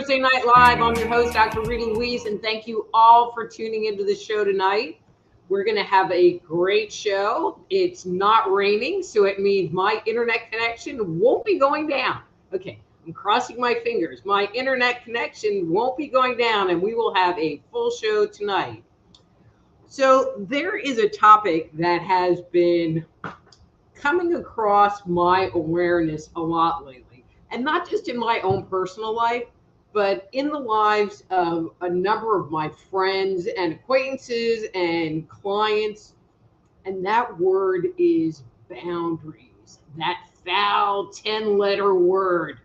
Thursday Night Live. I'm your host, Dr. Rita Louise, and thank you all for tuning into the show tonight. We're going to have a great show. It's not raining, so it means my internet connection won't be going down. Okay, I'm crossing my fingers. My internet connection won't be going down, and we will have a full show tonight. So there is a topic that has been coming across my awareness a lot lately, and not just in my own personal life, but in the lives of a number of my friends and acquaintances and clients. And that word is boundaries. That foul 10-letter word,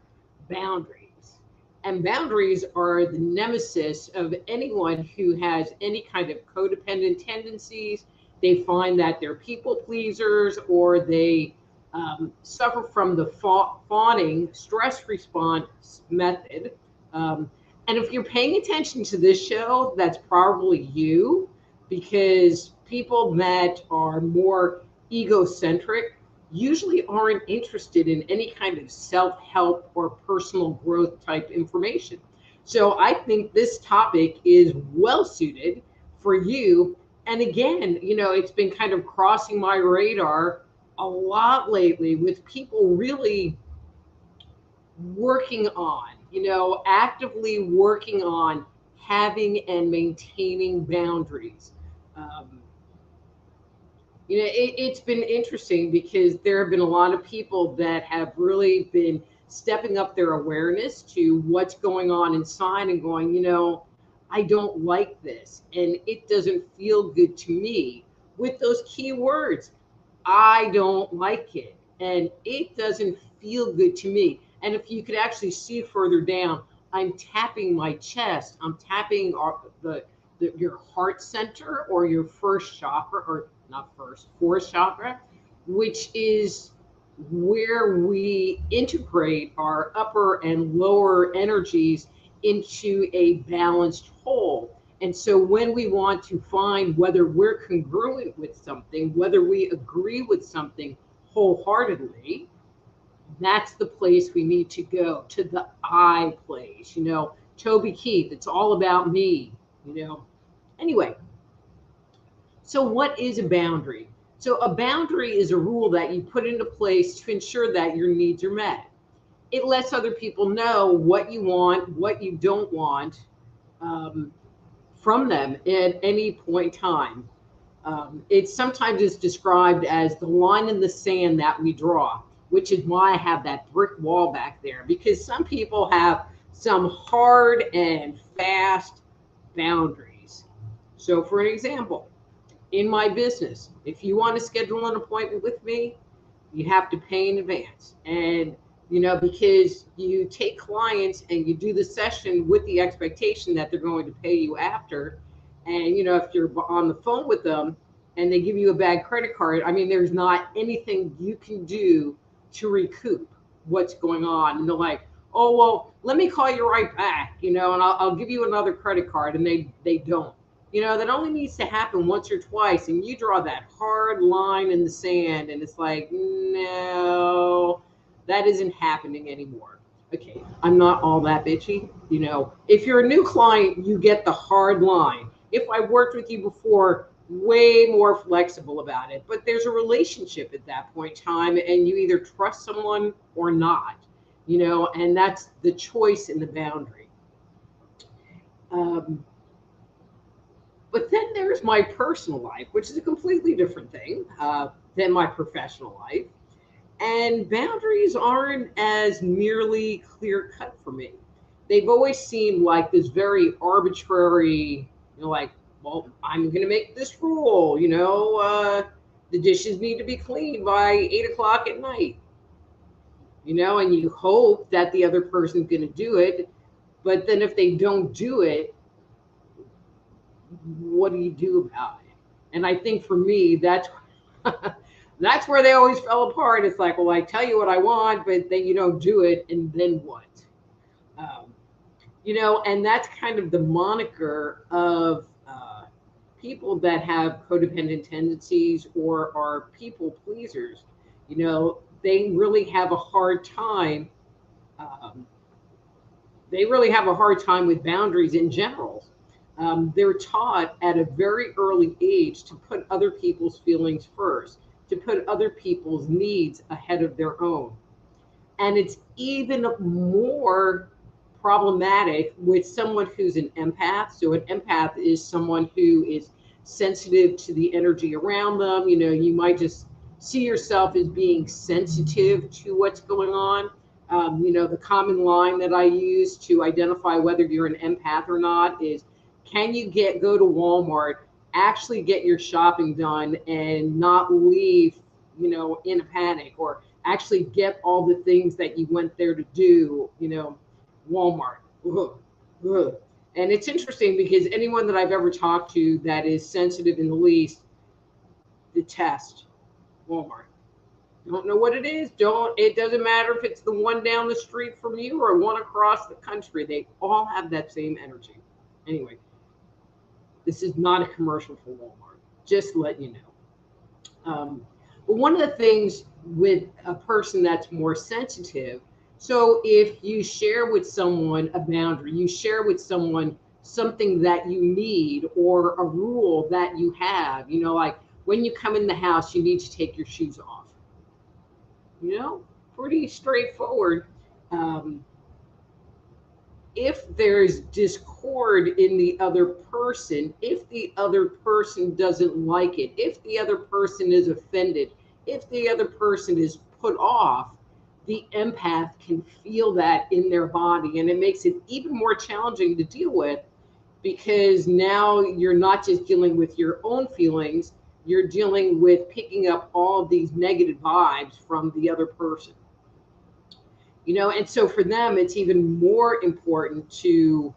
boundaries. And boundaries are the nemesis of anyone who has any kind of codependent tendencies. They find that they're people pleasers, or they suffer from the fawning stress response method. And if you're paying attention to this show, that's probably you, because people that are more egocentric usually aren't interested in any kind of self-help or personal growth type information. So I think this topic is well suited for you. And again, it's been kind of crossing my radar a lot lately, with people really working on, actively working on having and maintaining boundaries. Um, it's been interesting because there have been a lot of people that have really been stepping up their awareness to what's going on inside and going, I don't like this and it doesn't feel good to me, with those key words. I don't like it and it doesn't feel good to me. And if you could actually see further down, I'm tapping my chest. I'm tapping your heart center, or your first chakra, or not first, fourth chakra, which is where we integrate our upper and lower energies into a balanced whole. And so when we want to find whether we're congruent with something, whether we agree with something wholeheartedly, that's the place we need to go, to the I place. Toby Keith, it's all about me. Anyway, so what is a boundary? So a boundary is a rule that you put into place to ensure that your needs are met. It lets other people know what you want, what you don't want, from them at any point in time. It sometimes is described as the line in the sand that we draw, which is why I have that brick wall back there, because some people have some hard and fast boundaries. So for an example, in my business, if you want to schedule an appointment with me, you have to pay in advance. And, because you take clients and you do the session with the expectation that they're going to pay you after. And, if you're on the phone with them and they give you a bad credit card, there's not anything you can do to recoup what's going on. And they're like, oh, well, let me call you right back, and I'll give you another credit card. And they don't. That only needs to happen once or twice, and you draw that hard line in the sand, and it's like, no, that isn't happening anymore. Okay, I'm not all that bitchy. If you're a new client, you get the hard line. If I worked with you before, way more flexible about it. But there's a relationship at that point in time, and you either trust someone or not, and that's the choice in the boundary. But then there's my personal life, which is a completely different thing than my professional life. And boundaries aren't as nearly clear cut for me. They've always seemed like this very arbitrary, like, well, I'm going to make this rule, the dishes need to be cleaned by 8 o'clock at night, and you hope that the other person's going to do it. But then if they don't do it, what do you do about it? And I think for me, that's where they always fell apart. It's like, well, I tell you what I want, but then you don't do it, and then what? And that's kind of the moniker of people that have codependent tendencies or are people pleasers. They really have a hard time they really have a hard time with boundaries in general. They're taught at a very early age to put other people's feelings first, to put other people's needs ahead of their own. And it's even more problematic with someone who's an empath. So an empath is someone who is sensitive to the energy around them. You know, you might just see yourself as being sensitive to what's going on. You know, the common line that I use to identify whether you're an empath or not is, can you go to Walmart, actually get your shopping done and not leave, you know, in a panic, or actually get all the things that you went there to do, you know, Walmart. Ugh, ugh. And it's interesting because anyone that I've ever talked to that is sensitive in the least detest Walmart. Don't know what it is. It doesn't matter if it's the one down the street from you or one across the country. They all have that same energy. Anyway, this is not a commercial for Walmart. Just let you know. But one of the things with a person that's more sensitive, so if you share with someone a boundary, you share with someone something that you need or a rule that you have, you know, like when you come in the house, you need to take your shoes off. You know, pretty straightforward. If there's discord in the other person, if the other person doesn't like it, if the other person is offended, if the other person is put off, the empath can feel that in their body. And it makes it even more challenging to deal with, because now you're not just dealing with your own feelings, you're dealing with picking up all of these negative vibes from the other person. You know, and so for them, it's even more important to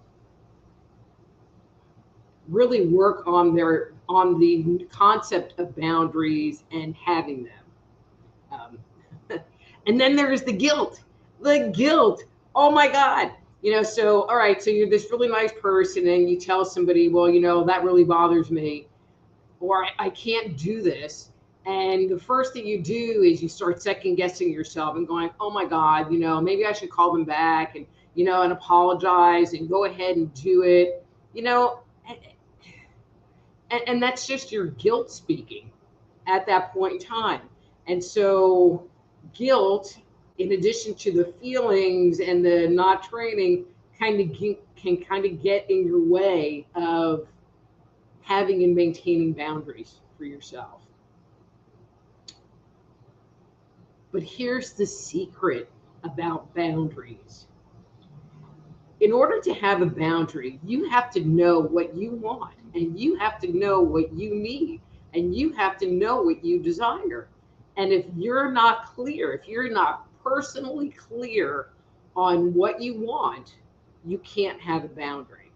really work on the concept of boundaries and having them. And then there's the guilt. The guilt. Oh my God. You know, so, all right, so you're this really nice person and you tell somebody, well, you know, that really bothers me, or I can't do this. And the first thing you do is you start second guessing yourself and going, oh my God, you know, maybe I should call them back and, you know, and apologize and go ahead and do it, you know, and that's just your guilt speaking at that point in time. And so guilt, in addition to the feelings and the not training, can kind of get in your way of having and maintaining boundaries for yourself. But here's the secret about boundaries. In order to have a boundary, you have to know what you want, and you have to know what you need, and you have to know what you desire. And if you're not clear, if you're not personally clear on what you want, you can't have a boundary.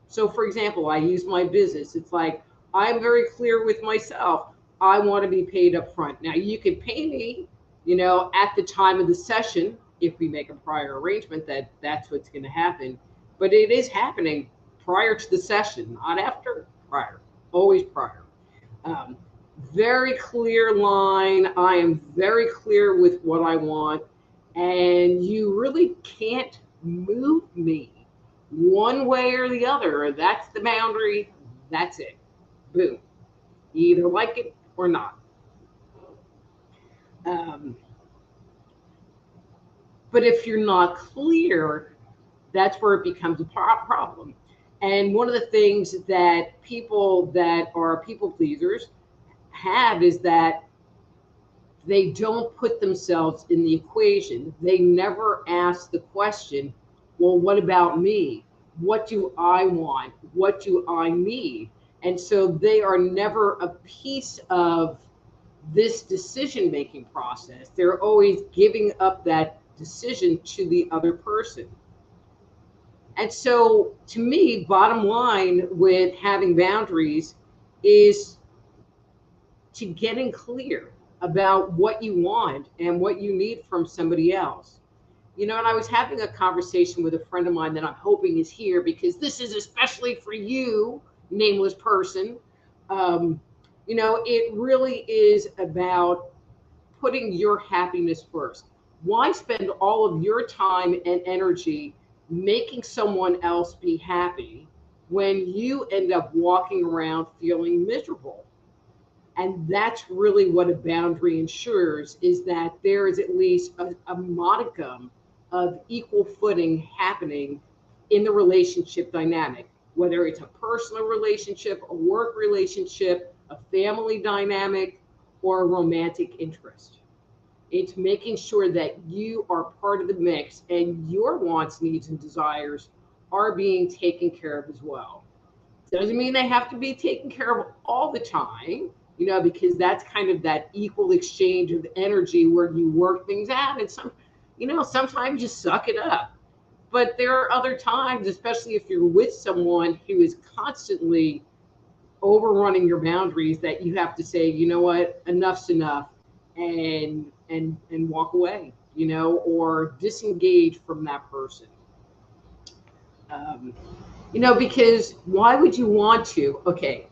So for example, I use my business. It's like, I'm very clear with myself. I want to be paid up front. Now you can pay me, you know, at the time of the session, if we make a prior arrangement that that's what's going to happen. But it is happening prior to the session, not after, prior, always prior. Very clear line. I am very clear with what I want. And you really can't move me one way or the other. That's the boundary. That's it. Boom. You either like it or not. But if you're not clear, that's where it becomes a problem. And one of the things that people that are people pleasers have is that they don't put themselves in the equation. They never ask the question, well, what about me? What do I want? What do I need? And so they are never a piece of this decision-making process. They're always giving up that decision to the other person. And so to me, bottom line with having boundaries is to getting clear about what you want and what you need from somebody else. You know, and I was having a conversation with a friend of mine that I'm hoping is here, because this is especially for you, nameless person. You know, it really is about putting your happiness first. Why spend all of your time and energy making someone else be happy when you end up walking around feeling miserable. And that's really what a boundary ensures, is that there is at least a modicum of equal footing happening in the relationship dynamic, whether it's a personal relationship, a work relationship, a family dynamic, or a romantic interest. It's making sure that you are part of the mix and your wants, needs, and desires are being taken care of as well. Doesn't mean they have to be taken care of all the time, because that's kind of that equal exchange of energy where you work things out. And sometimes you suck it up. But there are other times, especially if you're with someone who is constantly overrunning your boundaries, that you have to say, you know what, enough's enough, and walk away, or disengage from that person. Um, because why would you want to? Okay.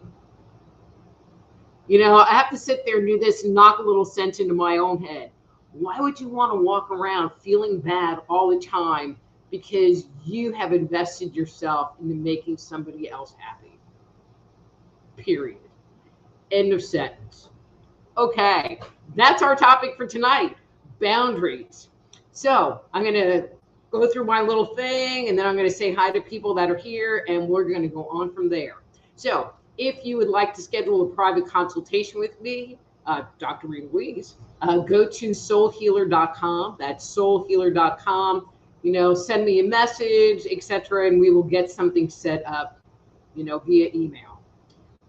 I have to sit there and do this and knock a little sense into my own head. Why would you want to walk around feeling bad all the time because you have invested yourself into making somebody else happy? Period. End of sentence. Okay, that's our topic for tonight, boundaries. So I'm going to go through my little thing, and then I'm going to say hi to people that are here, and we're going to go on from there. So if you would like to schedule a private consultation with me, Dr. Rita Louise, go to soulhealer.com. That's soulhealer.com. Send me a message, etc., and we will get something set up, via email.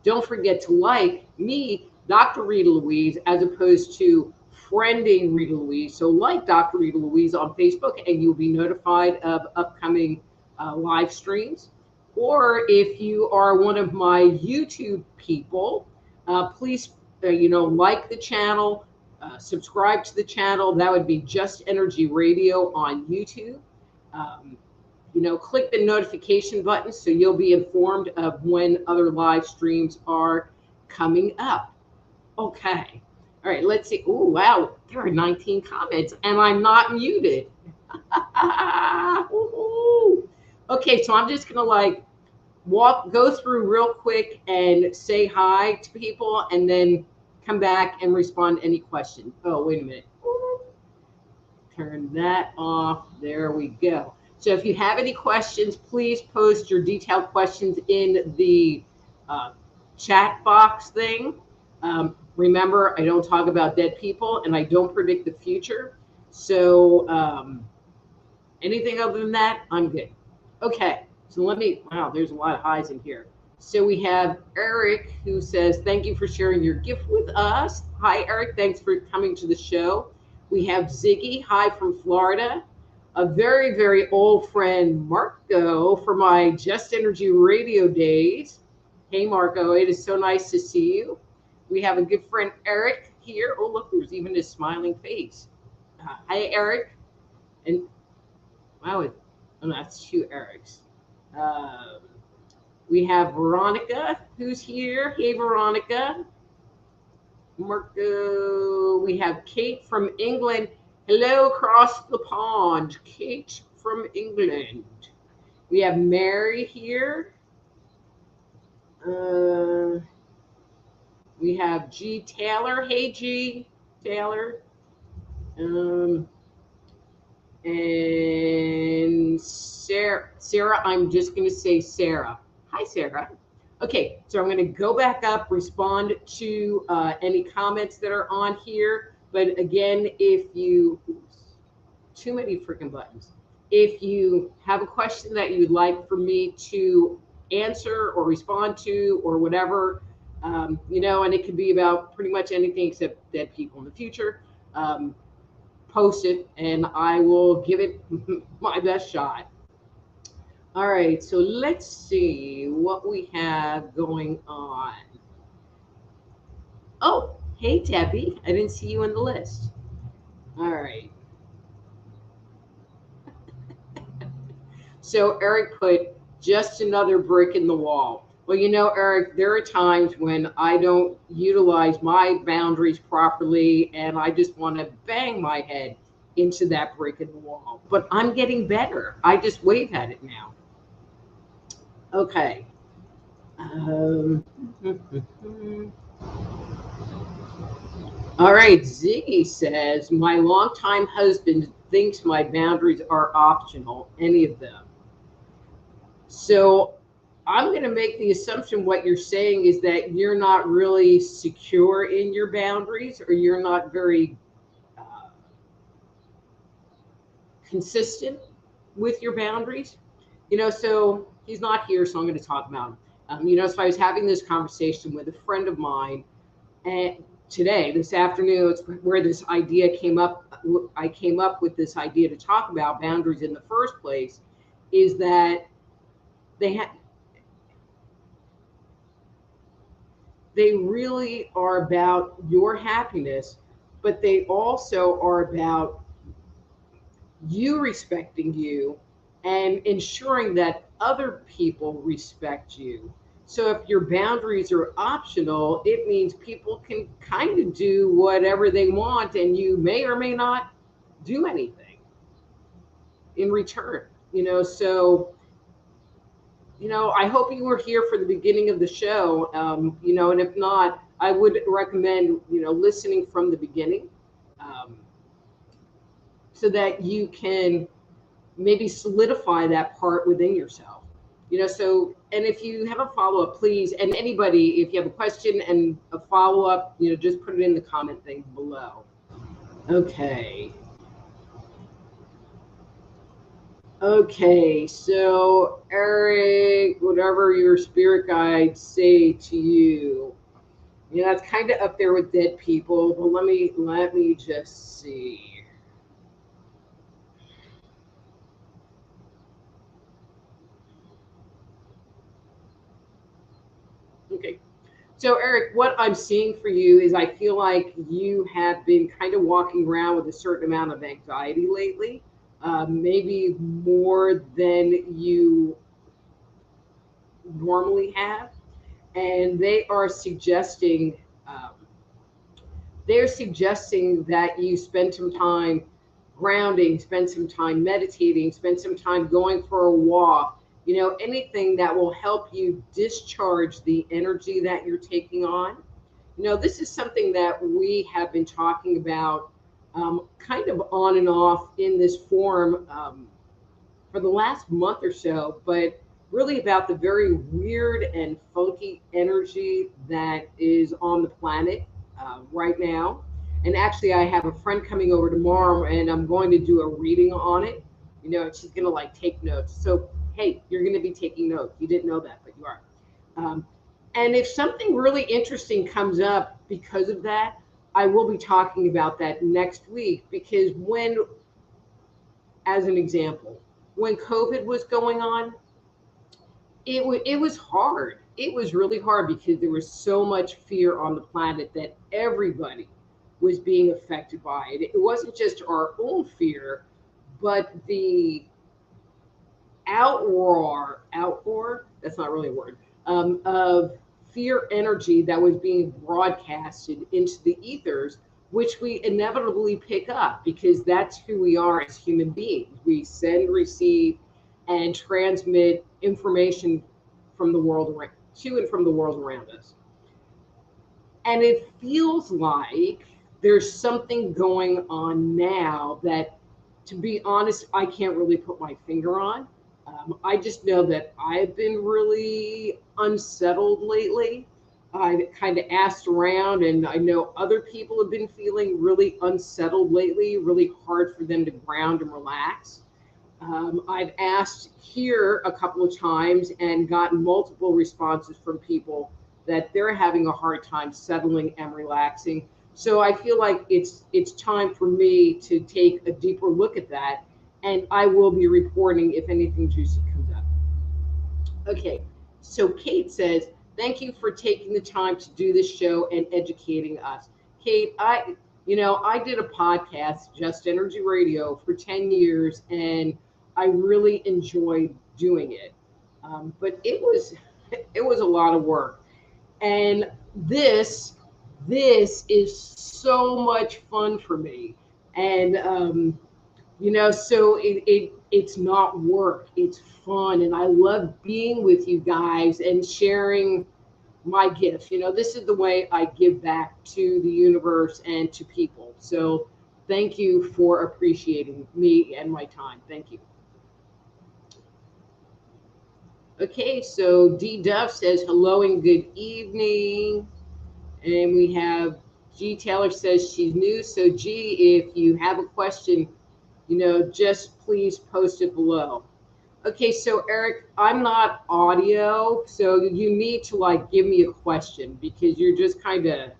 Don't forget to like me, Dr. Rita Louise, as opposed to friending Rita Louise. So like Dr. Rita Louise on Facebook, and you'll be notified of upcoming live streams. Or if you are one of my YouTube people, please, like the channel, subscribe to the channel. That would be Just Energy Radio on YouTube. Click the notification button so you'll be informed of when other live streams are coming up. Okay. All right, let's see. Oh, wow. There are 19 comments, and I'm not muted. Okay, so I'm just going to go through real quick and say hi to people, and then come back and respond to any questions. Oh, wait a minute. Turn that off. There we go. So if you have any questions, please post your detailed questions in the chat box thing. Remember, I don't talk about dead people, and I don't predict the future. So anything other than that, I'm good. Okay, so wow, there's a lot of highs in here. So we have Eric, who says, thank you for sharing your gift with us. Hi, Eric. Thanks for coming to the show. We have Ziggy. Hi from Florida. A very, very old friend, Marco, from my Just Energy Radio days. Hey, Marco, it is so nice to see you. We have a good friend, Eric, here. Oh, look, there's even his smiling face. Hi, Eric. And wow, that's two Erics. We have Veronica, who's here. Hey, Veronica. Marco. We have Kate from England. Hello across the pond, Kate from England. We have Mary here. We have G. Taylor. Hey, G. Taylor. And Sarah, I'm just going to say Sarah. Hi, Sarah. Okay, so I'm going to go back up, respond to any comments that are on here. But again, too many freaking buttons. If you have a question that you would like for me to answer or respond to or whatever, and it could be about pretty much anything except dead people in the future, post it and I will give it my best shot. All right, so let's see what we have going on. Oh, hey, Debbie. I didn't see you on the list. All right. So Eric put, just another brick in the wall. Well, Eric, there are times when I don't utilize my boundaries properly, and I just want to bang my head into that brick in the wall. But I'm getting better. I just wave at it now. Okay. All right. Ziggy says, my longtime husband thinks my boundaries are optional, any of them. So I'm going to make the assumption what you're saying is that you're not really secure in your boundaries, or you're not very consistent with your boundaries. So he's not here, so I'm going to talk about him. So I was having this conversation with a friend of mine, and this afternoon, it's where this idea came up. I came up with this idea to talk about boundaries in the first place, is that they really are about your happiness, but they also are about you respecting you and ensuring that other people respect you. So if your boundaries are optional, it means people can kind of do whatever they want, and you may or may not do anything in return. I hope you were here for the beginning of the show. And if not, I would recommend, listening from the beginning, so that you can maybe solidify that part within yourself. And if you have a follow-up, please, and anybody, if you have a question and a follow-up, just put it in the comment thing below. Okay. Okay, so Eric, whatever your spirit guides say to you, that's kind of up there with dead people, but let me just see. Okay. So, Eric, what I'm seeing for you is I feel like you have been kind of walking around with a certain amount of anxiety lately, maybe more than you normally have. And they're suggesting that you spend some time grounding, spend some time meditating, spend some time going for a walk, anything that will help you discharge the energy that you're taking on. This is something that we have been talking about, kind of on and off in this form, for the last month or so, but really about the very weird and funky energy that is on the planet right now. And actually, I have a friend coming over tomorrow, and I'm going to do a reading on it. And she's going to take notes. So, hey, you're going to be taking notes. You didn't know that, but you are. And if something really interesting comes up because of that, I will be talking about that next week, because as an example, when COVID was going on, it was hard. It was really hard because there was so much fear on the planet that everybody was being affected by it. It wasn't just our own fear, but the outroar, that's not really a word, of fear energy that was being broadcasted into the ethers, which we inevitably pick up because that's who we are as human beings. We send, receive, and transmit information from the world around, to and from the world around us. And it feels like there's something going on now that, to be honest, I can't really put my finger on. I just know that I've been really unsettled lately. I've kind of asked around, and I know other people have been feeling really unsettled lately, really hard for them to ground and relax. I've asked here a couple of times and gotten multiple responses from people that they're having a hard time settling and relaxing. So I feel like it's time for me to take a deeper look at that, and I will be reporting if anything juicy comes up. Okay, so Kate says, thank you for taking the time to do this show and educating us. Kate, I did a podcast, Just Energy Radio, for 10 years, and I really enjoyed doing it. But it was a lot of work. And this is so much fun for me. And So it's not work, it's fun, and I love being with you guys and sharing my gift. This is the way I give back to the universe and to people. So thank you for appreciating me and my time. Thank you. Okay, so D Duff says hello and good evening. And we have G Taylor says she's new. So G, if you have a question, just please post it below. Okay, so Eric, I'm not audio, so you need to like give me a question because you're just kind of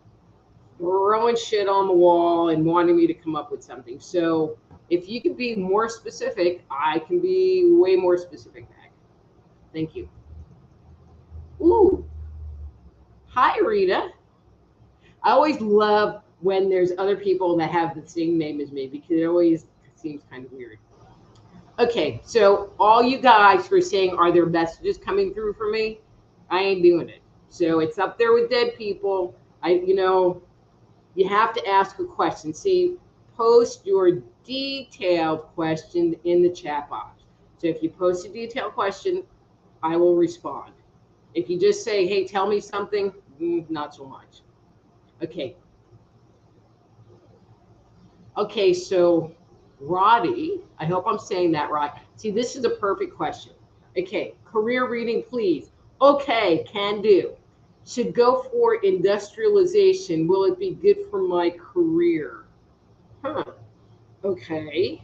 throwing shit on the wall and wanting me to come up with something. So if you could be more specific, I can be way more specific back. Thank you. Ooh, hi Rita. I always love when there's other people that have the same name as me because it always seems kind of weird. Okay, so all you guys who are saying, are there messages coming through for me? I ain't doing it. So it's up there with dead people. You have to ask a question. See, post your detailed question in the chat box. So if you post a detailed question, I will respond. If you just say, hey, tell me something, not so much. Okay. Okay, so Roddy, I hope I'm saying that right. See, this is a perfect question. Okay, career reading, please. Okay, can do. Should go for industrialization. Will it be good for my career? Huh. Okay.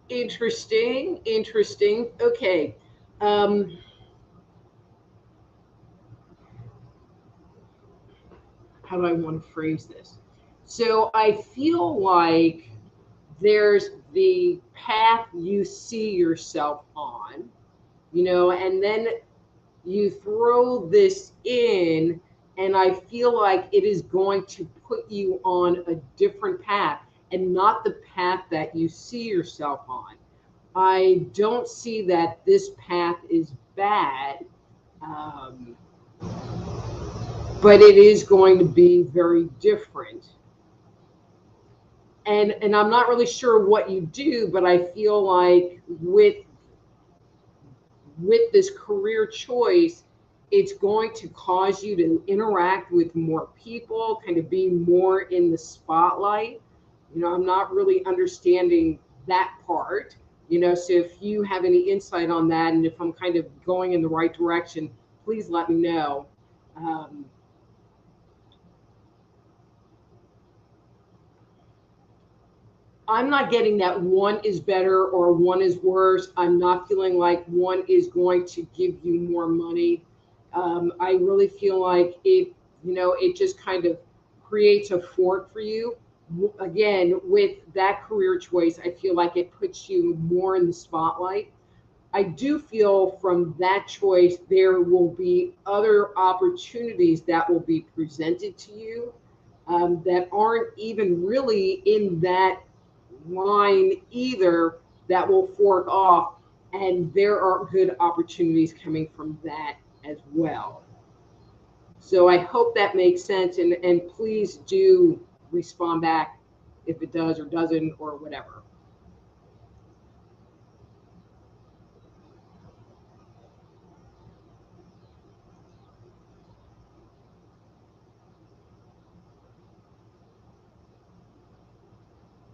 Interesting. Interesting. Okay. Um, how do I want to phrase this? So I feel like there's the path you see yourself on, and then you throw this in, and I feel like it is going to put you on a different path and not the path that you see yourself on. I don't see that this path is bad, um, but it is going to be very different. And I'm not really sure what you do, but I feel like with this career choice, it's going to cause you to interact with more people, kind of be more in the spotlight. I'm not really understanding that part. So if you have any insight on that, and if I'm kind of going in the right direction, please let me know. Um, I'm not getting that one is better or one is worse. I'm not feeling like one is going to give you more money. I really feel like it just kind of creates a fork for you. Again, with that career choice, I feel like it puts you more in the spotlight. I do feel from that choice, there will be other opportunities that will be presented to you that aren't even really in that line either that will fork off. And there are good opportunities coming from that as well. So I hope that makes sense. And please do respond back if it does or doesn't or whatever.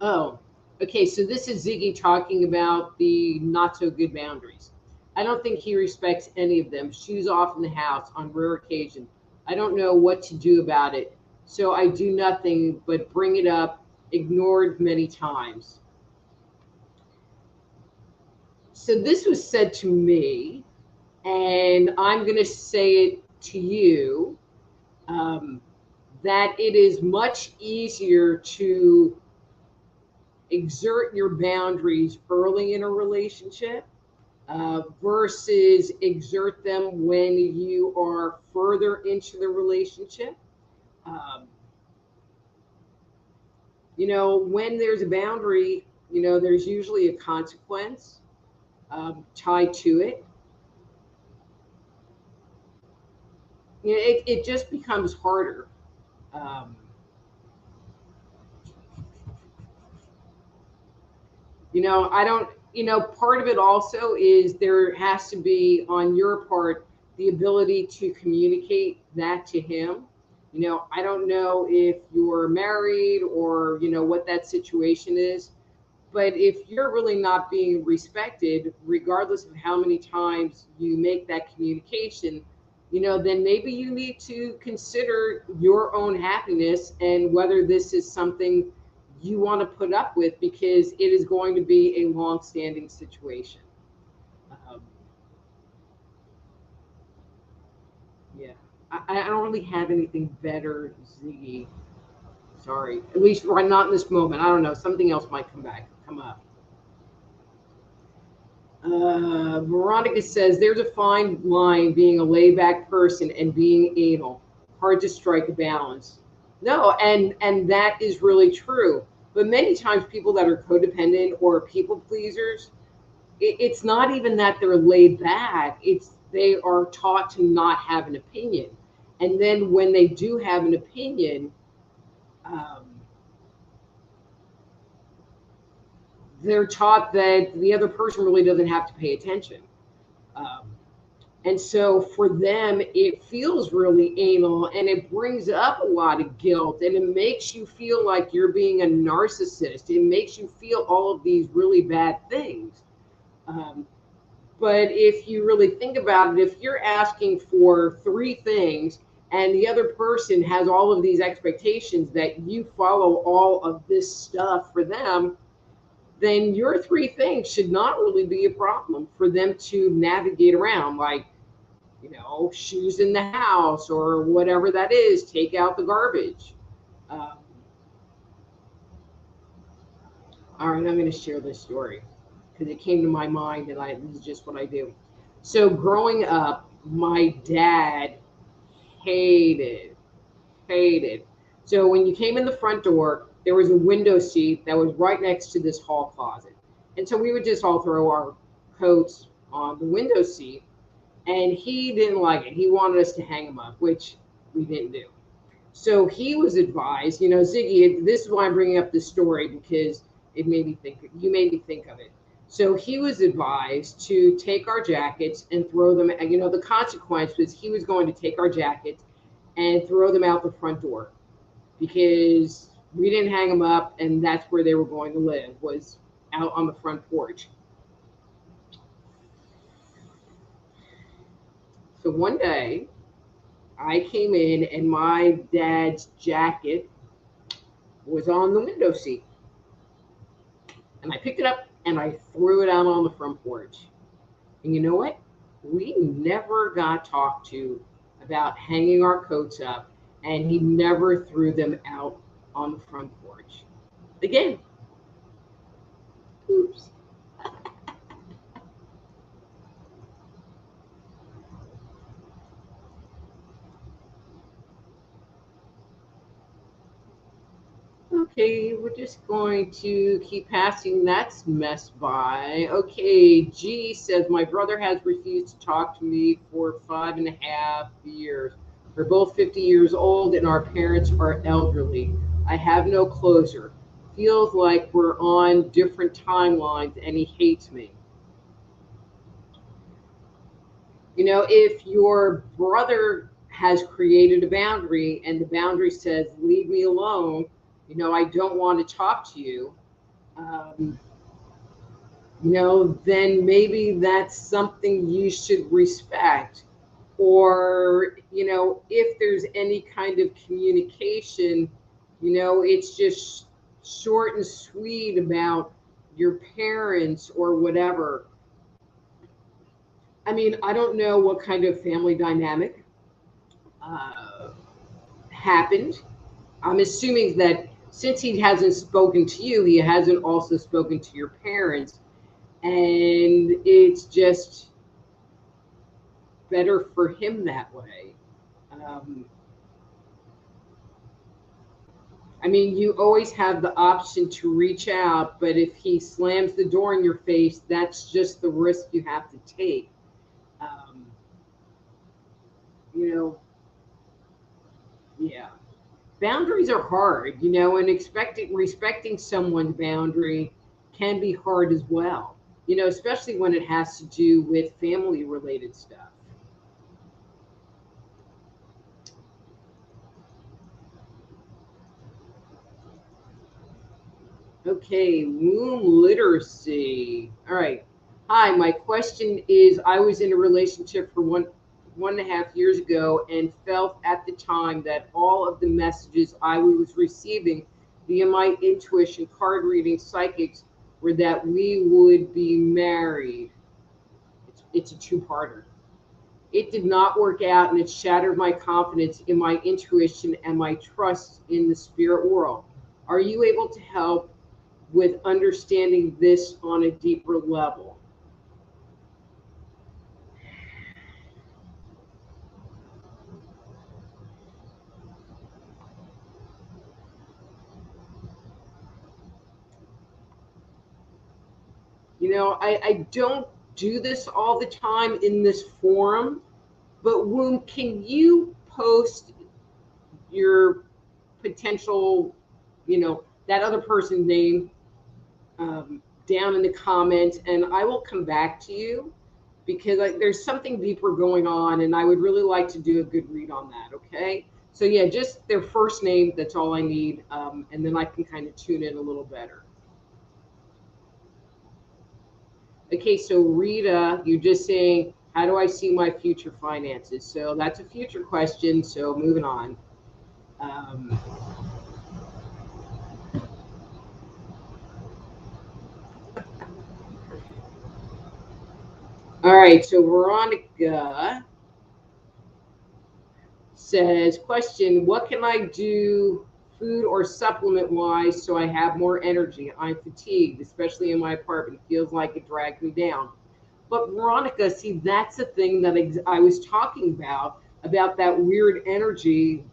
Oh, okay. So this is Ziggy talking about the not so good boundaries. I don't think he respects any of them. Shoes off in the house on rare occasion. I don't know what to do about it. So I do nothing but bring it up, ignored many times. So this was said to me, and I'm going to say it to you, um, that it is much easier to exert your boundaries early in a relationship versus exert them when you are further into the relationship. Um, when there's a boundary, there's usually a consequence. tied to it. You know, it just becomes harder. Um, I don't, part of it also is there has to be on your part the ability to communicate that to him. I don't know if you're married or, what that situation is, but if you're really not being respected, regardless of how many times you make that communication, then maybe you need to consider your own happiness and whether this is something you want to put up with because it is going to be a long-standing situation. Um, yeah, I don't really have anything better, Ziggy. Sorry, at least right not in this moment. I don't know. Something else might come up. Veronica says there's a fine line being a laid back person and being anal. Hard to strike a balance. No, and that is really true. But many times people that are codependent or people pleasers, it's not even that they're laid back. It's they are taught to not have an opinion. And then when they do have an opinion, um, they're taught that the other person really doesn't have to pay attention. Um, And so for them, it feels really anal and it brings up a lot of guilt and it makes you feel like you're being a narcissist. It makes you feel all of these really bad things. Um, but if you really think about it, if you're asking for three things and the other person has all of these expectations that you follow all of this stuff for them, then your three things should not really be a problem for them to navigate around. Like, shoes in the house or whatever that is, take out the garbage. Um, all right, I'm going to share this story because it came to my mind and this is just what I do. So growing up, my dad hated, hated. So when you came in the front door, there was a window seat that was right next to this hall closet. And so we would just all throw our coats on the window seat. And he didn't like it. He wanted us to hang them up, which we didn't do. So he was advised, Ziggy, this is why I'm bringing up this story because you made me think of it. So he was advised to take our jackets and throw them, the consequence was he was going to take our jackets and throw them out the front door because we didn't hang them up and that's where they were going to live, was out on the front porch. So one day I came in and my dad's jacket was on the window seat. And I picked it up and I threw it out on the front porch. And you know what? We never got talked to about hanging our coats up, and he never threw them out on the front porch. Again, oops. Okay, we're just going to keep passing that mess by. Okay, G says, my brother has refused to talk to me for 5.5 years. We're both 50 years old and our parents are elderly. I have no closure. Feels like we're on different timelines and he hates me. If your brother has created a boundary and the boundary says, leave me alone, I don't want to talk to you, um, then maybe that's something you should respect. Or, if there's any kind of communication, it's just short and sweet about your parents or whatever. I mean, I don't know what kind of family dynamic uh, happened. I'm assuming that since he hasn't spoken to you, he hasn't also spoken to your parents. And it's just better for him that way. Um, I mean, you always have the option to reach out, but if he slams the door in your face, that's just the risk you have to take. Um, you know, yeah. Boundaries are hard, and expecting respecting someone's boundary can be hard as well. Especially when it has to do with family related stuff. Okay, womb literacy. All right. Hi, my question is I was in a relationship for 1.5 years ago and felt at the time that all of the messages I was receiving via my intuition, card reading, psychics were that we would be married. It's a two-parter. It did not work out and it shattered my confidence in my intuition and my trust in the spirit world. Are you able to help with understanding this on a deeper level? I don't do this all the time in this forum, but Womb, can you post your potential, that other person's name down in the comments, and I will come back to you because there's something deeper going on, and I would really like to do a good read on that. Okay, so yeah, just their first name. That's all I need, and then I can kind of tune in a little better. Okay, so Rita, you're just saying, how do I see my future finances? So that's a future question. So moving on. Um, all right, so Veronica says, question, what can I do food or supplement wise so I have more energy? I'm fatigued, especially in my apartment. It feels like it drags me down. But Veronica, see, that's the thing that I was talking about that weird energy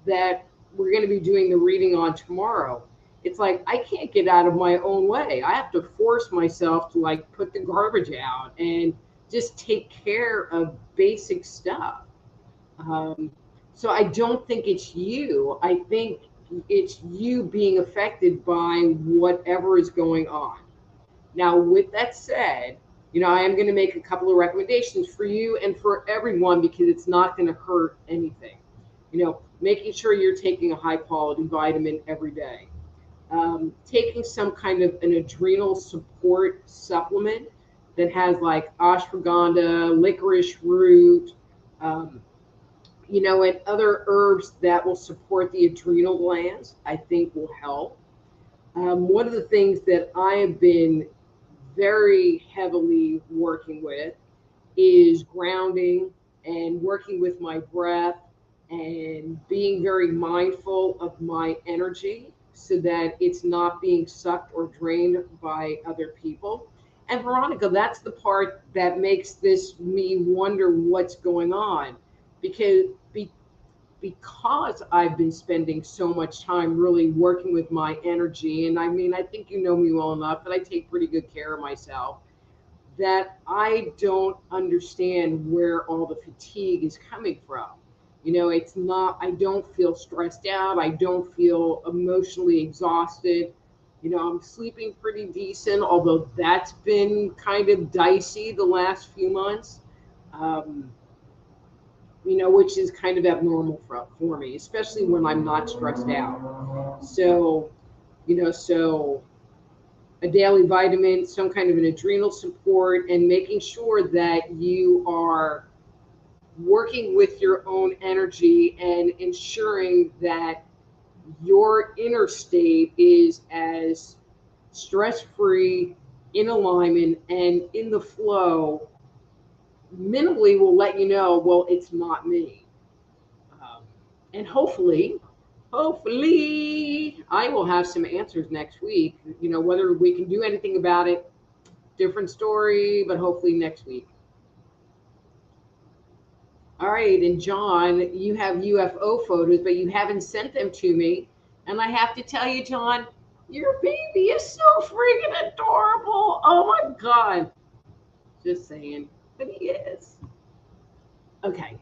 that we're going to be doing the reading on tomorrow. It's like I can't get out of my own way. I have to force myself to like put the garbage out and just take care of basic stuff. Um, so I don't think it's you. I think it's you being affected by whatever is going on. Now, with that said, I am going to make a couple of recommendations for you and for everyone because it's not going to hurt anything. Making sure you're taking a high quality vitamin every day. Taking some kind of an adrenal support supplement that has like ashwagandha, licorice root, um, and other herbs that will support the adrenal glands, I think will help. One of the things that I have been very heavily working with is grounding and working with my breath and being very mindful of my energy so that it's not being sucked or drained by other people. And Veronica, that's the part that makes this me wonder what's going on because because I've been spending so much time really working with my energy. And I mean, I think you know me well enough that I take pretty good care of myself, that I don't understand where all the fatigue is coming from. It's not, I don't feel stressed out. I don't feel emotionally exhausted. I'm sleeping pretty decent, although that's been kind of dicey the last few months. Um, which is kind of abnormal for me, especially when I'm not stressed out. So a daily vitamin, some kind of an adrenal support, and making sure that you are working with your own energy and ensuring that your inner state is as stress free, in alignment, and in the flow. Minimally will let you know, well, it's not me. Um, and hopefully, I will have some answers next week. Whether we can do anything about it, different story, but hopefully next week. All right, and John, you have UFO photos, but you haven't sent them to me. And I have to tell you, John, your baby is so freaking adorable. Oh my God. Just saying. But he is. Okay.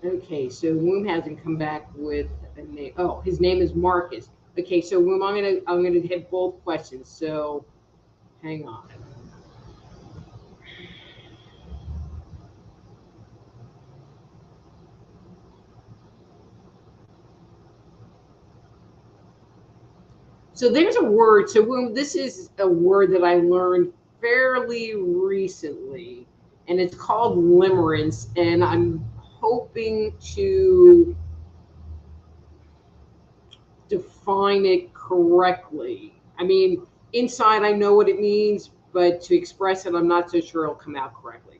Okay, so Woom hasn't come back with a name. Oh, his name is Marcus. Okay, so Woom, I'm gonna hit both questions. So hang on. So there's a word. So Woom, this is a word that I learned fairly recently, and it's called limerence. And I'm hoping to define it correctly. I mean, inside I know what it means, but to express it, I'm not so sure it'll come out correctly.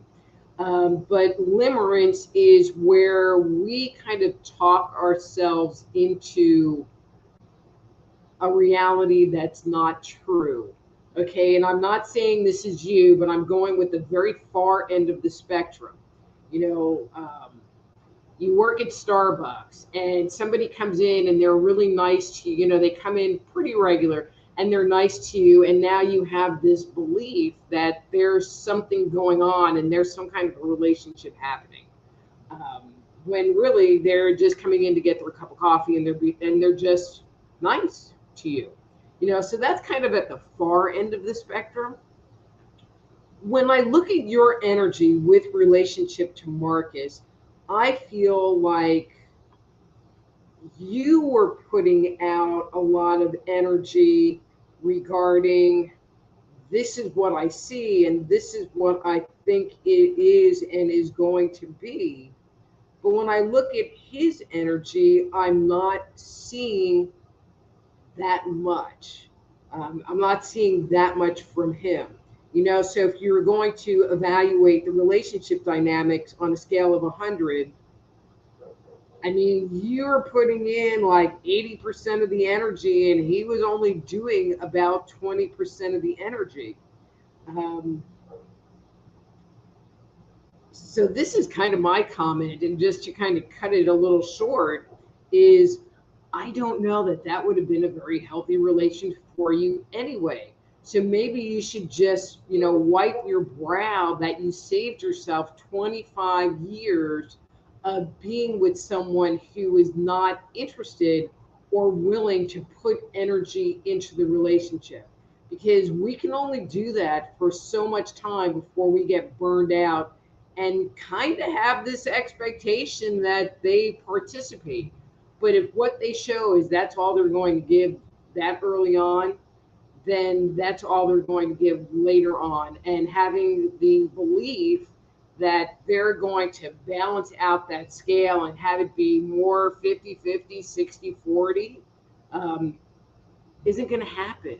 But limerence is where we kind of talk ourselves into a reality that's not true. Okay, and I'm not saying this is you, but I'm going with the very far end of the spectrum. You know, you work at Starbucks and somebody comes in and they're really nice to you. You know, they come in pretty regular and they're nice to you. And now you have this belief that there's something going on and there's some kind of a relationship happening. When really they're just coming in to get their cup of coffee and they're just nice to you. You know, so that's kind of at the far end of the spectrum. When I look at your energy with relationship to Marcus, I feel like you were putting out a lot of energy regarding this is what I see and this is what I think it is and is going to be. But when I look at his energy, I'm not seeing that much. I'm not seeing that much from him. You know, so if you're going to evaluate the relationship dynamics on a scale of 100, I mean, you're putting in like 80% of the energy, and he was only doing about 20% of the energy. Um, so this is kind of my comment, and just to kind of cut it a little short, is I don't know that that would have been a very healthy relation for you anyway. So maybe you should just, you know, wipe your brow that you saved yourself 25 years of being with someone who is not interested or willing to put energy into the relationship. Because we can only do that for so much time before we get burned out and kind of have this expectation that they participate. But if what they show is that's all they're going to give that early on, then that's all they're going to give later on. And having the belief that they're going to balance out that scale and have it be more 50-50, 60-40 isn't going to happen.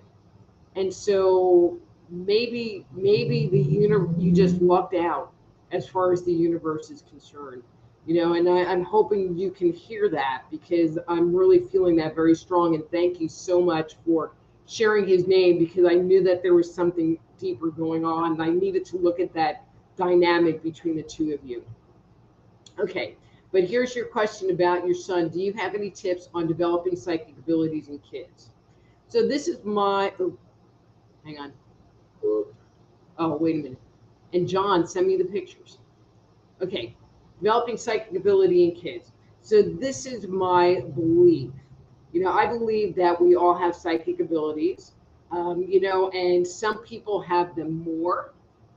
And so maybe you just lucked out as far as the universe is concerned. You know, and I'm hoping you can hear that because I'm really feeling that very strong. And thank you so much for sharing his name, because I knew that there was something deeper going on and I needed to look at that dynamic between the two of you. Okay, but here's your question about your son. Do you have any tips on developing psychic abilities in kids? So this is my, oh, hang on. Oh, wait a minute. And John, send me the pictures. Okay, developing psychic ability in kids. So this is my belief. You know, I believe that we all have psychic abilities, you know, and some people have them more,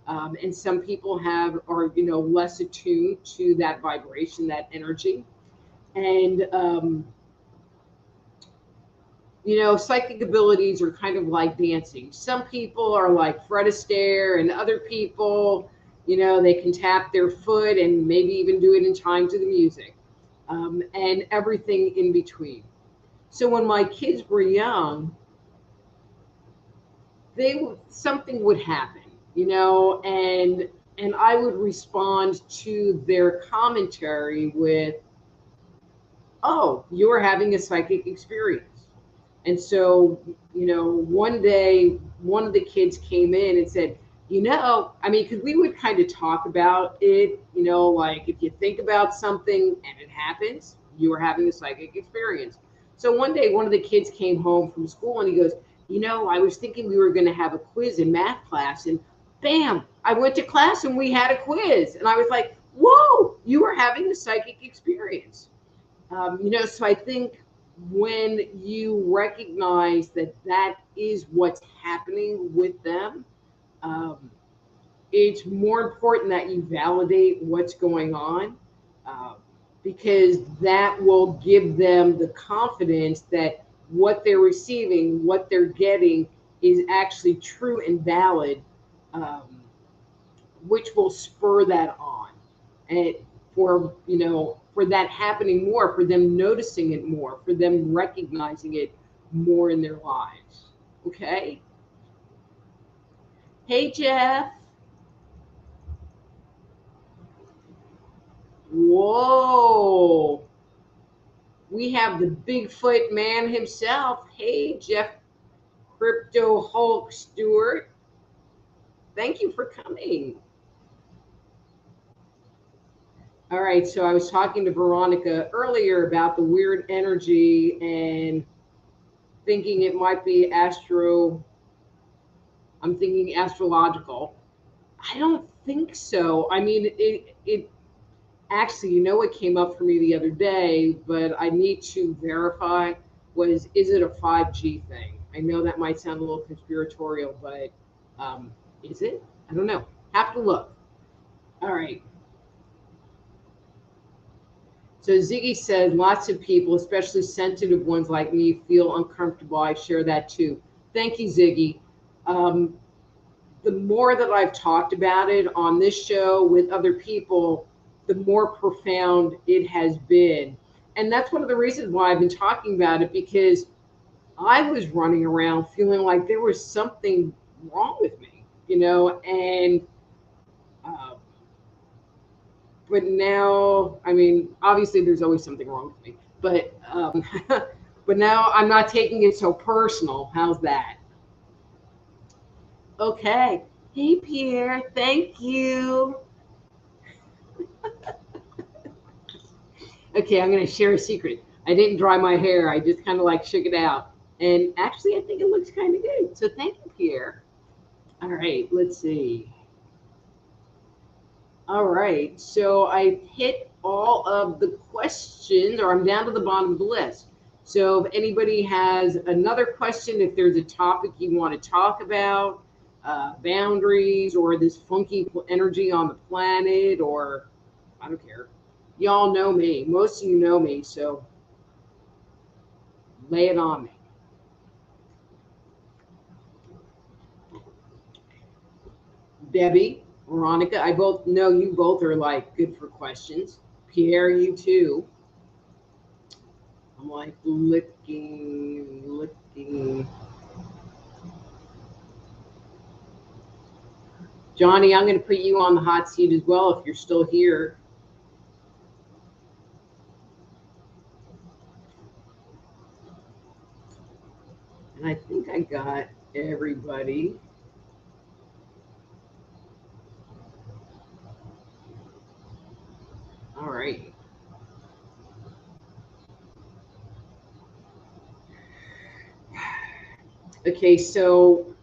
and some people are, you know, less attuned to that vibration, that energy. And, you know, psychic abilities are kind of like dancing. Some people are like Fred Astaire, and other people, you know, they can tap their foot and maybe even do it in time to the music, and everything in between. So when my kids were young, something would happen, you know, and I would respond to their commentary with, "Oh, you're having a psychic experience." And so, you know, one day, one of the kids came in and said, I mean, because we would kind of talk about it, like if you think about something and it happens, you are having a psychic experience. So one day, one of the kids came home from school and he goes, I was thinking we were going to have a quiz in math class, and bam, I went to class and we had a quiz. And I was like, whoa, you were having a psychic experience. So I think when you recognize that that is what's happening with them, um, it's more important that you validate what's going on, uh, because that will give them the confidence that what they're receiving, what they're getting, is actually true and valid, um, which will spur that on. And for that happening more, for them noticing it more, for them recognizing it more in their lives. Okay. Hey, Jeff. Whoa. We have the Bigfoot man himself. Hey, Jeff Crypto Hulk Stewart. Thank you for coming. All right, so I was talking to Veronica earlier about the weird energy and thinking it might be I'm thinking astrological. I don't think so. I mean, it actually, what came up for me the other day, but I need to verify, is it a 5G thing? I know that might sound a little conspiratorial, but is it? I don't know. Have to look. All right. So Ziggy said, lots of people, especially sensitive ones like me, feel uncomfortable. I share that too. Thank you, Ziggy. Um, the more that I've talked about it on this show with other people, the more profound it has been. And that's one of the reasons why I've been talking about it, because I was running around feeling like there was something wrong with me, and uh, but now, I mean, obviously there's always something wrong with me, but but now I'm not taking it so personal. How's that? Okay. Hey, Pierre, thank you. Okay, I'm going to share a secret. I didn't dry my hair. I just kind of like shook it out. And actually, I think it looks kind of good. So thank you, Pierre. All right, let's see. All right, so I hit all of the questions, or I'm down to the bottom of the list. So if anybody has another question, if there's a topic you want to talk about, boundaries or this funky energy on the planet, or I don't care. Y'all know me. Most of you know me, so lay it on me. Debbie, Veronica, I both know you both are like good for questions. Pierre, you too. I'm like looking. Johnny, I'm going to put you on the hot seat as well if you're still here. And I think I got everybody. All right. Okay, so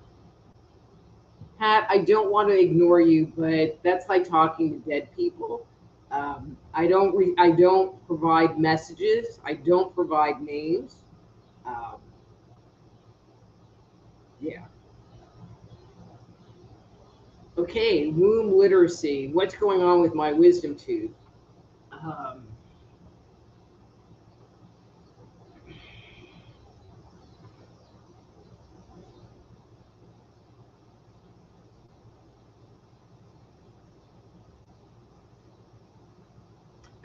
Pat, I don't want to ignore you, but that's like talking to dead people. I don't provide messages. I don't provide names. Um, yeah. Okay, womb literacy. What's going on with my wisdom tooth? Um,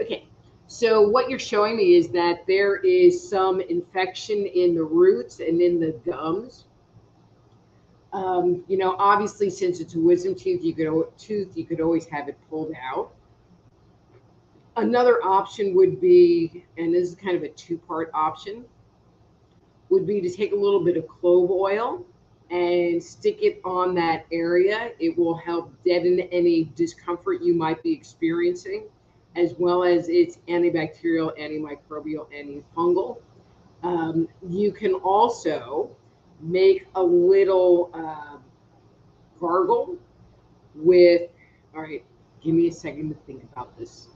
okay, so what you're showing me is that there is some infection in the roots and in the gums. Obviously, since it's a wisdom tooth, you could always have it pulled out. Another option would be, and this is kind of a two-part option, would be to take a little bit of clove oil and stick it on that area. It will help deaden any discomfort you might be experiencing, as well as its antibacterial, antimicrobial, antifungal. You can also make a little gargle with, all right, give me a second to think about this,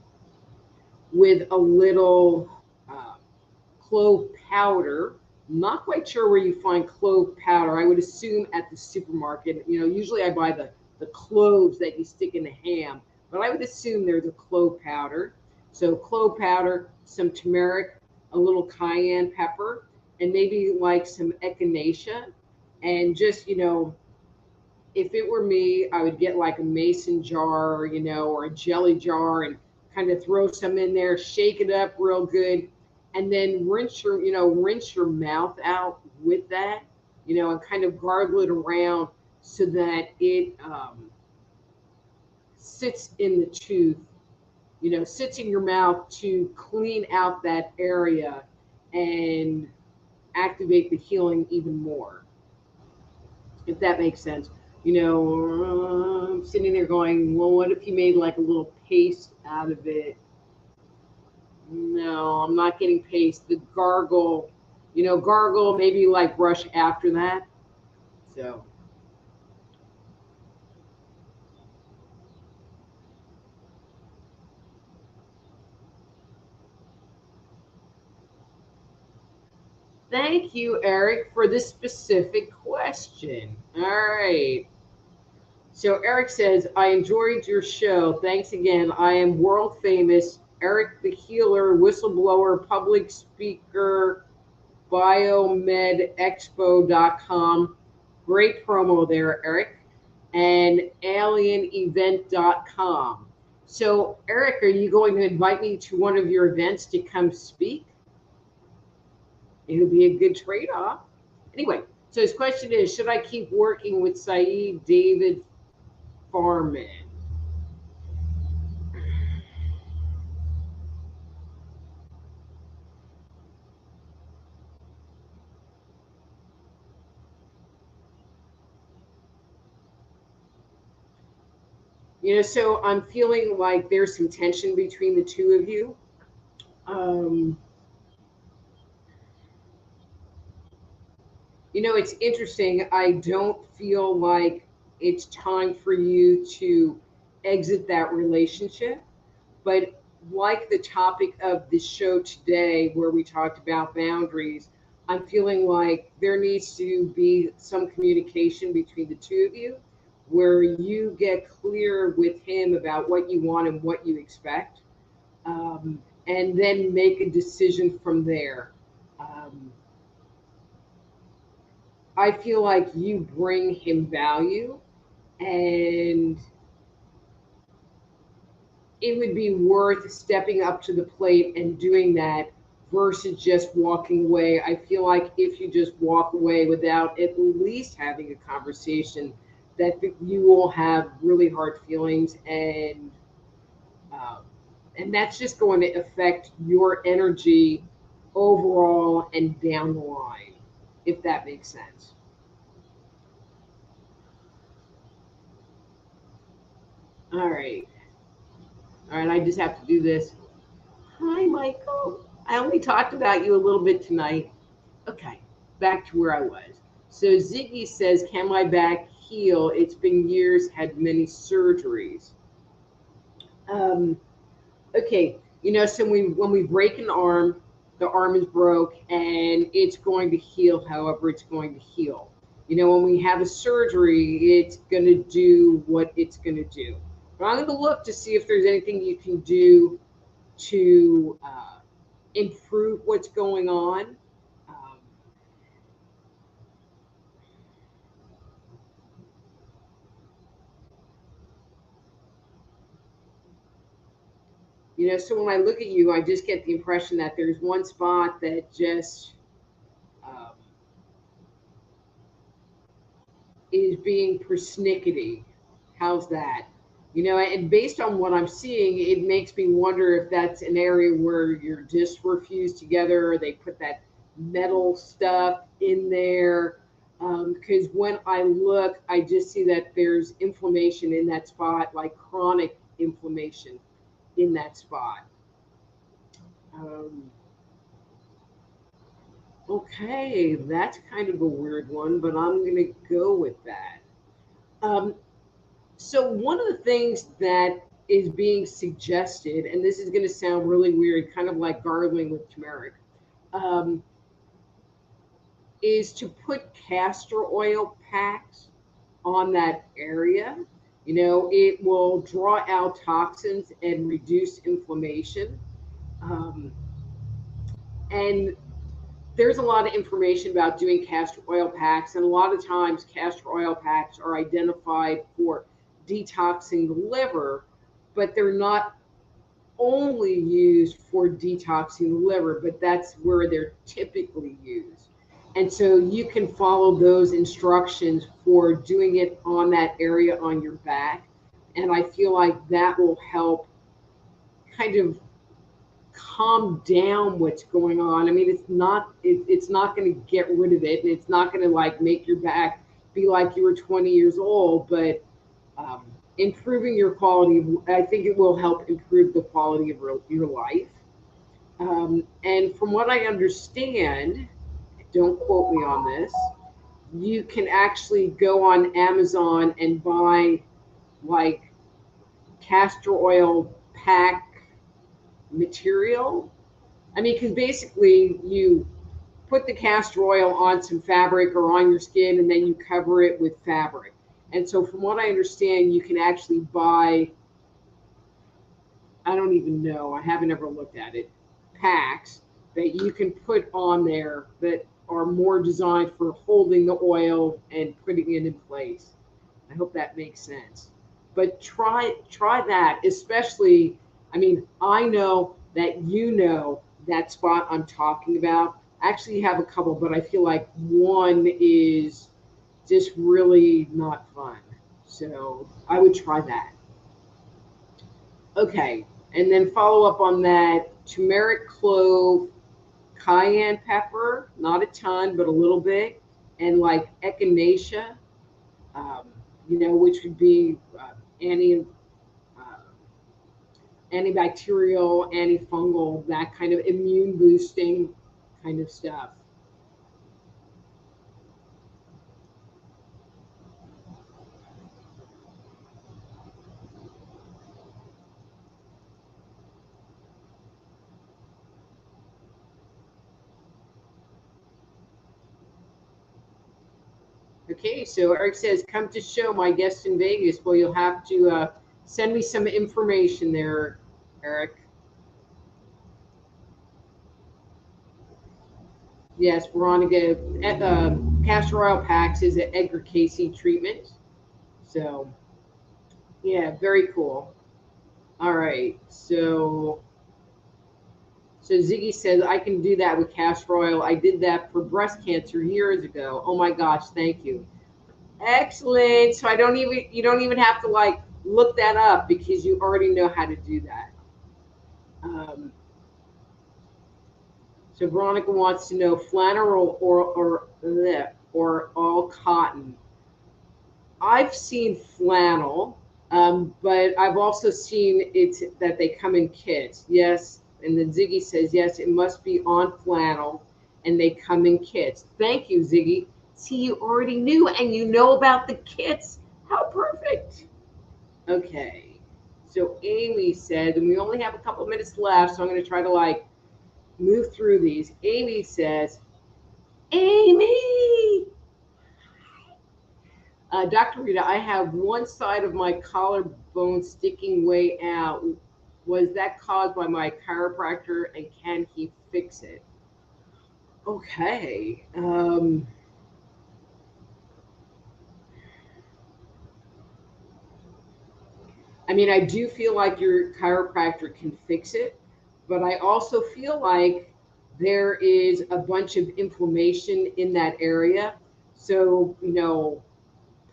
with a little uh, clove powder. Not quite sure where you find clove powder. I would assume at the supermarket. Usually I buy the cloves that you stick in the ham, but I would assume there's a clove powder. So clove powder, some turmeric, a little cayenne pepper, and maybe like some echinacea. And just, if it were me, I would get like a mason jar, or a jelly jar, and kind of throw some in there, shake it up real good, and then rinse your mouth out with that, and kind of gargle it around so that it sits in the tooth, sits in your mouth to clean out that area and activate the healing even more, if that makes sense. I'm sitting there going, well, what if you made like a little paste out of it? No, I'm not getting paste. The gargle, gargle, maybe like brush after that. So, thank you, Eric, for this specific question. All right. So Eric says, I enjoyed your show. Thanks again. I am world famous Eric the Healer, whistleblower, public speaker, biomedexpo.com. Great promo there, Eric. And alienevent.com. So, Eric, are you going to invite me to one of your events to come speak? It would be a good trade off. Anyway, so his question is, should I keep working with Saeed David Farman? So I'm feeling like there's some tension between the two of you. Um, it's interesting. I don't feel like it's time for you to exit that relationship. But like the topic of the show today, where we talked about boundaries, I'm feeling like there needs to be some communication between the two of you where you get clear with him about what you want and what you expect, and then make a decision from there. Um, I feel like you bring him value, and it would be worth stepping up to the plate and doing that versus just walking away. I feel like if you just walk away without at least having a conversation, that you will have really hard feelings, um, and that's just going to affect your energy overall and down the line, if that makes sense. All right. All right. I just have to do this. Hi, Michael. I only talked about you a little bit tonight. Okay, back to where I was. So Ziggy says, can my back heal? It's been years, had many surgeries. Um, okay, so when we break an arm, the arm is broke and it's going to heal however it's going to heal. When we have a surgery, it's going to do what it's going to do. But I'm going to look to see if there's anything you can do to improve what's going on. Um, so when I look at you, I just get the impression that there's one spot that just um, is being persnickety. How's that? And based on what I'm seeing, it makes me wonder if that's an area where your discs were fused together, or they put that metal stuff in there. Because when I look, I just see that there's inflammation in that spot, like chronic inflammation in that spot. Um, okay, that's kind of a weird one, but I'm going to go with that. Um, so, one of the things that is being suggested, and this is going to sound really weird, kind of like gargling with turmeric, um, is to put castor oil packs on that area. You know, it will draw out toxins and reduce inflammation. Um, and there's a lot of information about doing castor oil packs, and a lot of times castor oil packs are identified for detoxing the liver, but they're not only used for detoxing the liver, but that's where they're typically used. And so you can follow those instructions for doing it on that area on your back. And I feel like that will help kind of calm down what's going on. I mean, it's not going to get rid of it, and it's not going to like make your back be like you were 20 years old, but um, improving your quality, I think it will help improve the quality of your life. And from what I understand, don't quote me on this, you can actually go on Amazon and buy like castor oil pack material. I mean, because basically you put the castor oil on some fabric or on your skin, and then you cover it with fabric. And so, from what I understand, you can actually buy, I don't even know, I haven't ever looked at it, packs that you can put on there that are more designed for holding the oil and putting it in place. I hope that makes sense. But try that, especially, I mean, I know that you know that spot I'm talking about. I actually have a couple, but I feel like one is just really not fun. So I would try that. Okay, and then follow up on that turmeric, clove, cayenne pepper, not a ton, but a little bit, and like echinacea, um, you know, which would be uh, antibacterial, antifungal, that kind of immune boosting kind of stuff. Okay, so Eric says, come to show my guest in Vegas. Well, you'll have to send me some information there, Eric. Yes, Veronica, castor oil packs is an Edgar Casey treatment. So, yeah, very cool. All right, so Ziggy says I can do that with castor oil. I did that for breast cancer years ago. Oh my gosh, thank you. Excellent. So I don't even you don't even have to like look that up because you already know how to do that. Um, so Veronica wants to know flannel or all cotton. I've seen flannel, but I've also seen it's that they come in kits. Yes, and then Ziggy says yes, it must be on flannel, and they come in kits. Thank you, Ziggy. See, you already knew, and you know about the kits. How perfect. Okay, so Amy said, and we only have a couple minutes left, so I'm going to try to like move through these. Amy says, Amy, Dr. Rita, I have one side of my collarbone sticking way out. Was that caused by my chiropractor, and can he fix it? Okay. I mean, I do feel like your chiropractor can fix it, but I also feel like there is a bunch of inflammation in that area. So, you know,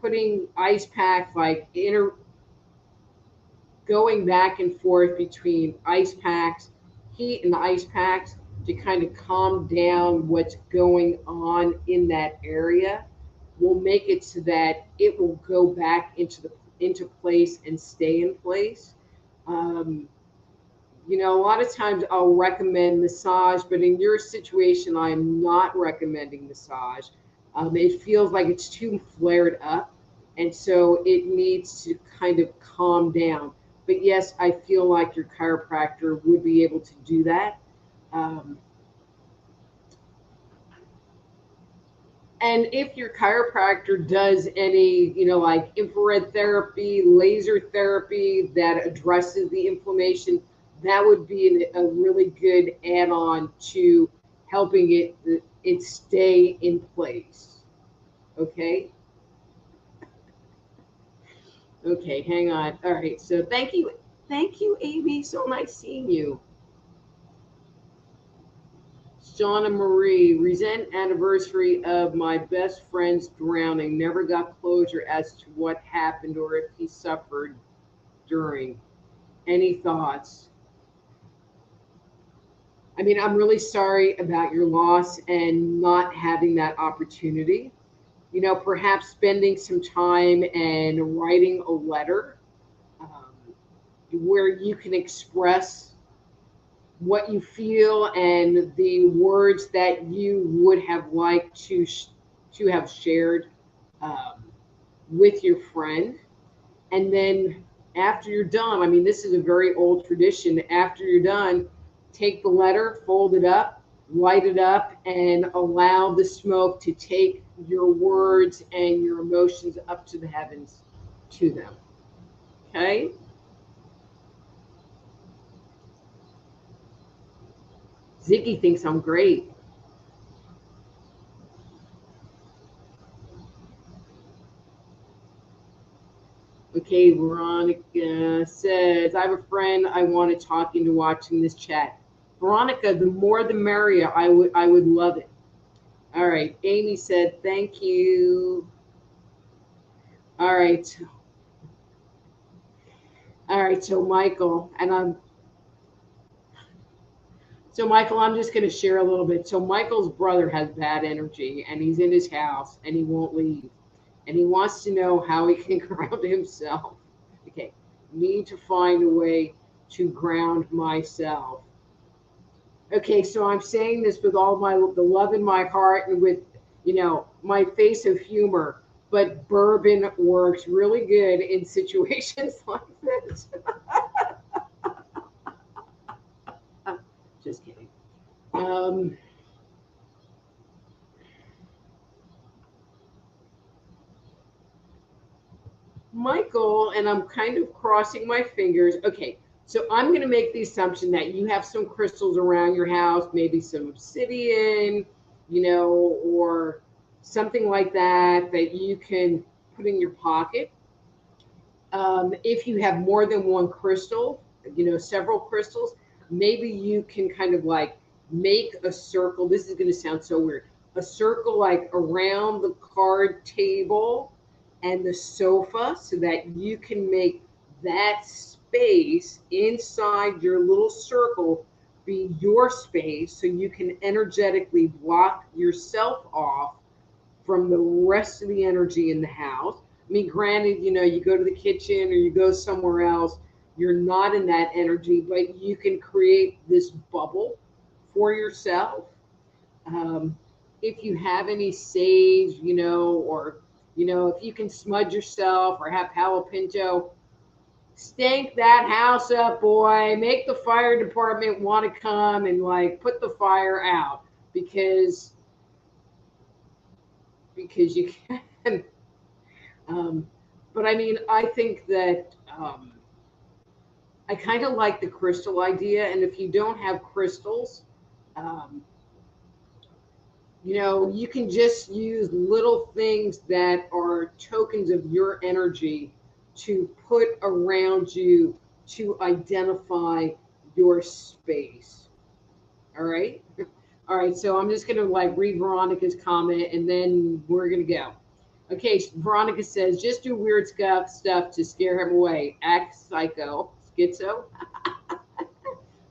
putting ice pack, like going back and forth between ice packs, heat and ice packs to kind of calm down what's going on in that area. will make it so that it will go back into place and stay in place. Um, a lot of times I'll recommend massage, but in your situation, I am not recommending massage. It feels like it's too flared up, and so it needs to kind of calm down. But yes, I feel like your chiropractor would be able to do that. Um, and if your chiropractor does any, like infrared therapy, laser therapy that addresses the inflammation, that would be a really good add-on to helping it stay in place. Okay. Okay, hang on. All right. So thank you, Amy. So nice seeing you. Shauna Marie, recent anniversary of my best friend's drowning. Never got closure as to what happened or if he suffered during. Any thoughts? I mean, I'm really sorry about your loss and not having that opportunity. Perhaps spending some time and writing a letter um, where you can express what you feel and the words that you would have liked to have shared um, with your friend. And then after you're done, I mean, this is a very old tradition. After you're done, take the letter, fold it up, light it up, and allow the smoke to take your words and your emotions up to the heavens to them. Okay? Ziggy thinks I'm great. Okay, Veronica says, I have a friend I want to talk into watching this chat. Veronica, the more the merrier. I would love it. All right. Amy said, thank you. All right. All right. So Michael, I'm just going to share a little bit. So Michael's brother has bad energy and he's in his house and he won't leave. And he wants to know how he can ground himself. Okay. Need to find a way to ground myself. Okay, so I'm saying this with all the love in my heart and with, my face of humor, but bourbon works really good in situations like this. Just kidding. Um, Michael, and I'm kind of crossing my fingers. Okay, so I'm going to make the assumption that you have some crystals around your house, maybe some obsidian, or something like that you can put in your pocket. If you have more than one crystal, several crystals, maybe you can kind of like make a circle. This is going to sound so weird. A circle like around the card table and the sofa so that you can make that space inside your little circle be your space so you can energetically block yourself off from the rest of the energy in the house. I mean, granted, you go to the kitchen or you go somewhere else, you're not in that energy, but you can create this bubble for yourself. Um, if you have any sage, or, if you can smudge yourself or have Palo Pinto, stank that house up, boy. Make the fire department want to come and like put the fire out because you can. Um, but I mean, I think that I kind of like the crystal idea. And if you don't have crystals, um, you can just use little things that are tokens of your energy to put around you to identify your space. All right. All right. So I'm just going to like read Veronica's comment and then we're going to go. Okay, Veronica says, just do weird stuff to scare him away. Act psycho. Schizo?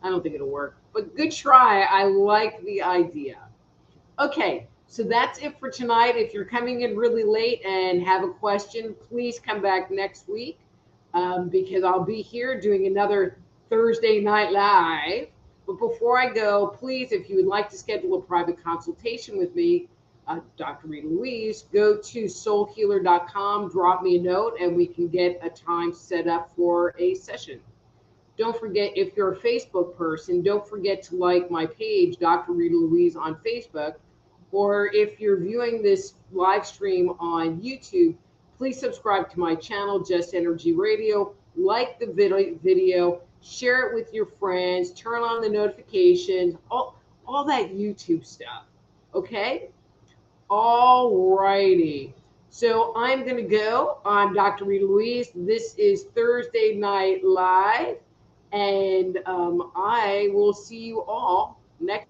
I don't think it'll work. But good try. I like the idea. Okay, So that's it for tonight. If you're coming in really late and have a question, please come back next week, because I'll be here doing another Thursday Night Live. But before I go, please, if you would like to schedule a private consultation with me, Dr. Rita Louise, go to soulhealer.com, drop me a note, and we can get a time set up for a session. Don't forget, if you're a Facebook person, don't forget to like my page, Dr. Rita Louise, on Facebook. Or if you're viewing this live stream on YouTube, please subscribe to my channel, Just Energy Radio. Like the video, share it with your friends, turn on the notifications, all that YouTube stuff. Okay? All righty. So I'm going to go. I'm Dr. Rita Louise. This is Thursday Night Live. And I will see you all next.